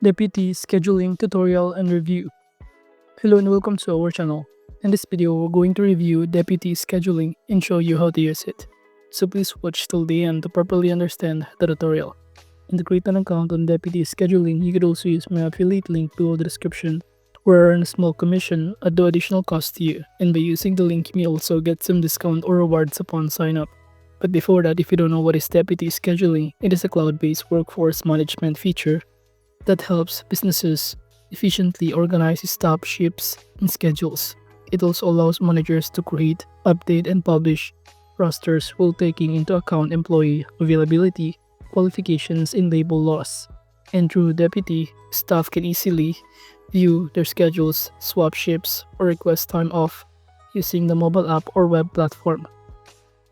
Deputy Scheduling Tutorial and Review. Hello and welcome to our channel. In this video, we're going to review Deputy Scheduling and show you how to use it. So please watch till the end to properly understand the tutorial. And to create an account on Deputy Scheduling, you could also use my affiliate link below the description, where I earn a small commission at no additional cost to you. And by using the link, you may also get some discount or rewards upon sign up. But before that, if you don't know what is Deputy Scheduling, it is a cloud-based workforce management feature that helps businesses efficiently organize staff shifts and schedules. It also allows managers to create, update, and publish rosters while taking into account employee availability, qualifications, and labor laws. And through Deputy, staff can easily view their schedules, swap shifts, or request time off using the mobile app or web platform,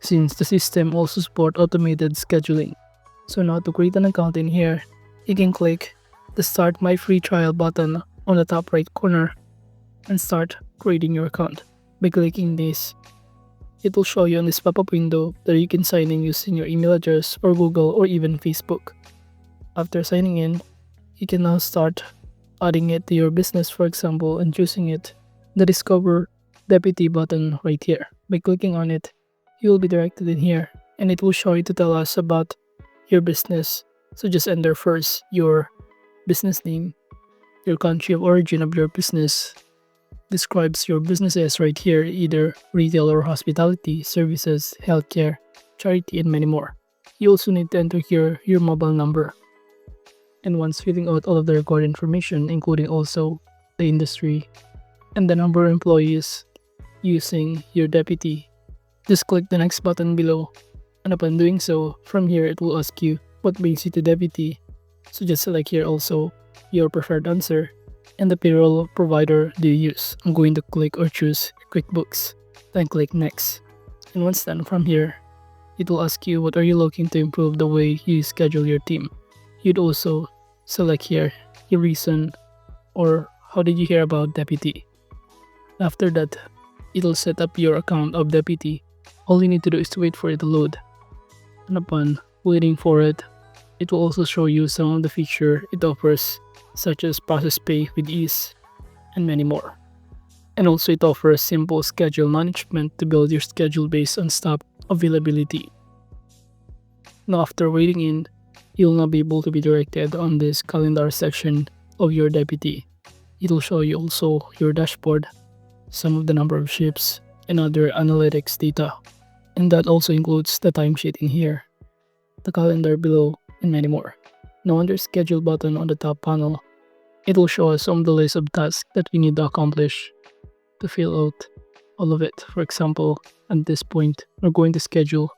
since the system also supports automated scheduling. So now to create an account in here, you can click the Start My Free Trial button on the top right corner and start creating your account. By clicking this, it will show you on this pop-up window that you can sign in using your email address or Google or even Facebook. After signing in, you can now start adding it to your business, for example, and choosing it, the Discover Deputy button right here. By clicking on it, you will be directed in here and it will show you to tell us about your business. So just enter first your business name, your country of origin of your business, describes your businesses right here, either retail or hospitality, services, healthcare, charity, and many more. You also need to enter here your mobile number. And once filling out all of the required information, including also the industry and the number of employees using your deputy, just click the next button below. And upon doing so, from here it will ask you what brings you to deputy. So just select here also your preferred answer and the payroll provider do you use. I'm going to click or choose QuickBooks, then click next. And once done, from here, it will ask you what are you looking to improve the way you schedule your team. You'd also select here your reason or how did you hear about deputy. After that, it'll set up your account of deputy. All you need to do is to wait for it to load. And upon waiting for it, it will also show you some of the features it offers, such as process pay with ease and many more. And also it offers simple schedule management to build your schedule based on staff availability. Now after waiting in, you'll now be able to be directed on this calendar section of your deputy. It'll show you also your dashboard, some of the number of shifts, and other analytics data. And that also includes the timesheet in here, the calendar below, and many more. Now under schedule button on the top panel, it will show us some of the list of tasks that we need to accomplish to fill out all of it. For example, at this point, we're going to schedule,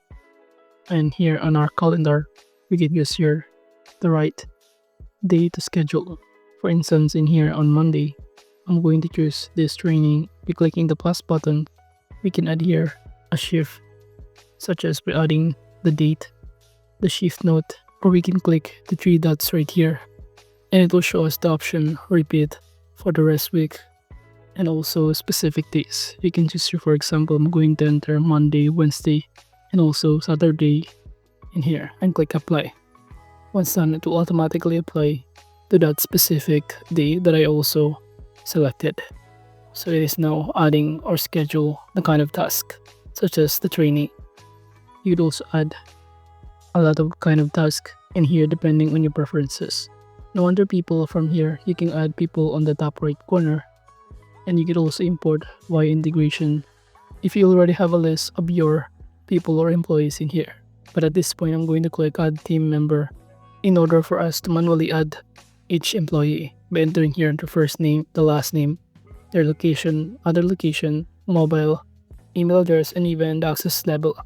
and here on our calendar, we can use here the right day to schedule. For instance, in here on Monday, I'm going to choose this training. By clicking the plus button, we can add here a shift, such as by adding the date, the shift note, or we can click the three dots right here and it will show us the option repeat for the rest week and also specific days. You can choose here, for example, I'm going to enter Monday, Wednesday, and also Saturday in here and click apply. Once done, it will automatically apply to that specific day that I also selected. So it is now adding or schedule the kind of task, such as the training. You'd also add a lot of kind of task in here depending on your preferences. Now under people, from here you can add people on the top right corner, and you can also import via integration if you already have a list of your people or employees in here. But at this point, I'm going to click add team member in order for us to manually add each employee by entering here the first name, the last name, their location, other location, mobile, email address, and even the access level.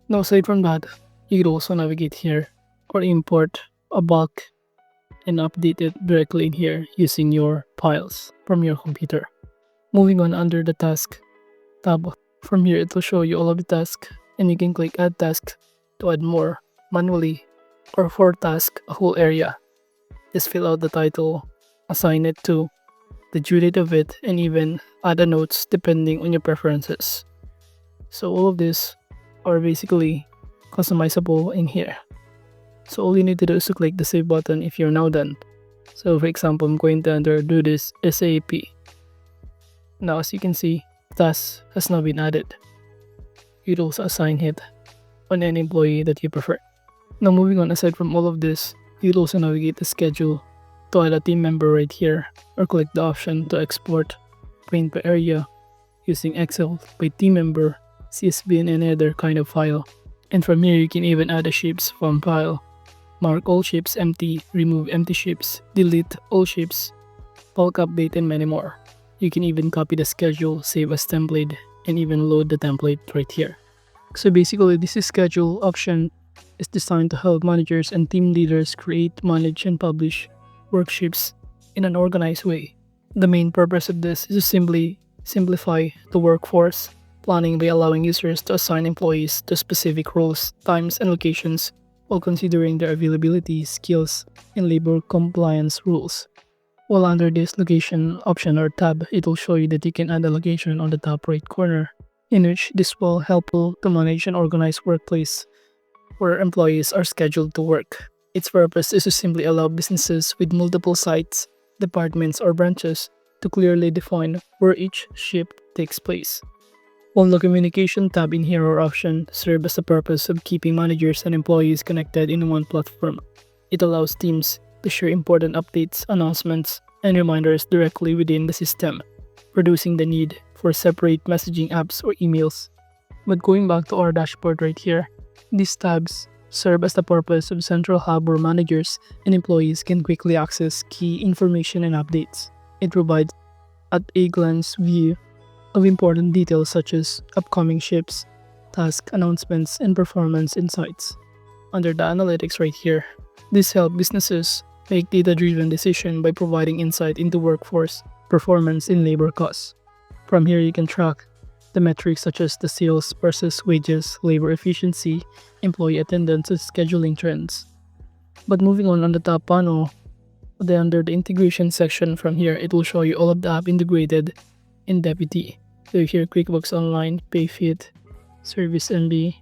Now aside from that, you can also navigate here or import a bulk and update it directly in here using your files from your computer. Moving on, under the task tab, from here it will show you all of the tasks and you can click add task to add more manually, or for task a whole area. Just fill out the title, assign it to the due date of it, and even add the notes depending on your preferences. So all of this are basically customizable in here. So all you need to do is to click the save button if you're now done. So for example, I'm going to enter do this SAP. Now as you can see, task has now been added. You'd also assign it on any employee that you prefer. Now moving on, aside from all of this, you'd also navigate the schedule to add a team member right here, or click the option to export print per area using Excel by team member, CSV, and any other kind of file. And from here, you can even add a shapes from file, mark all shapes empty, remove empty shapes, delete all shapes, bulk update, and many more. You can even copy the schedule, save as template, and even load the template right here. So basically, this schedule option is designed to help managers and team leaders create, manage, and publish worksheets in an organized way. The main purpose of this is to simply simplify the workforce planning by allowing users to assign employees to specific roles, times, and locations while considering their availability, skills, and labor compliance rules. While under this location option or tab, it will show you that you can add a location on the top right corner, in which this will help you to manage an organized workplace where employees are scheduled to work. Its purpose is to simply allow businesses with multiple sites, departments, or branches to clearly define where each shift takes place. While the communication tab in here or option serves as the purpose of keeping managers and employees connected in one platform. It allows teams to share important updates, announcements, and reminders directly within the system, reducing the need for separate messaging apps or emails. But going back to our dashboard right here, these tabs serve as the purpose of central hub where managers and employees can quickly access key information and updates. It provides at a glance view of important details such as upcoming shifts, task announcements, and performance insights. Under the analytics right here, this helps businesses make data-driven decisions by providing insight into workforce, performance, and labor costs. From here, you can track the metrics such as the sales versus wages, labor efficiency, employee attendance, and scheduling trends. But moving on the top panel, under the integration section from here, it will show you all of the app integrated in Deputy. So here, QuickBooks Online, PayFit, Service MB,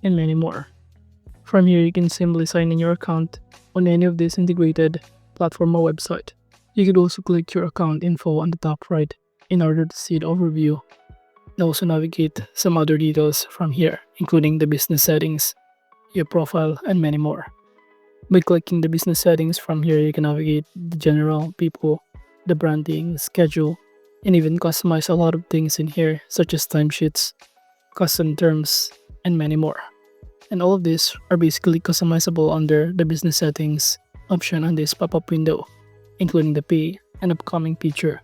and many more. From here, you can simply sign in your account on any of this integrated platform or website. You could also click your account info on the top right in order to see the overview. And also navigate some other details from here, including the business settings, your profile, and many more. By clicking the business settings from here, you can navigate the general, people, the branding, schedule, and even customize a lot of things in here, such as timesheets, custom terms, and many more. And all of these are basically customizable under the business settings option on this pop-up window, including the pay and upcoming feature.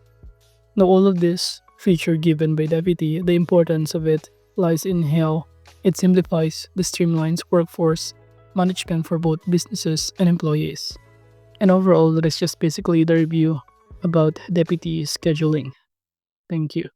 Now all of this feature given by Deputy, the importance of it lies in how it simplifies the streamlines workforce management for both businesses and employees. And overall, that is just basically the review about Deputy scheduling. Thank you.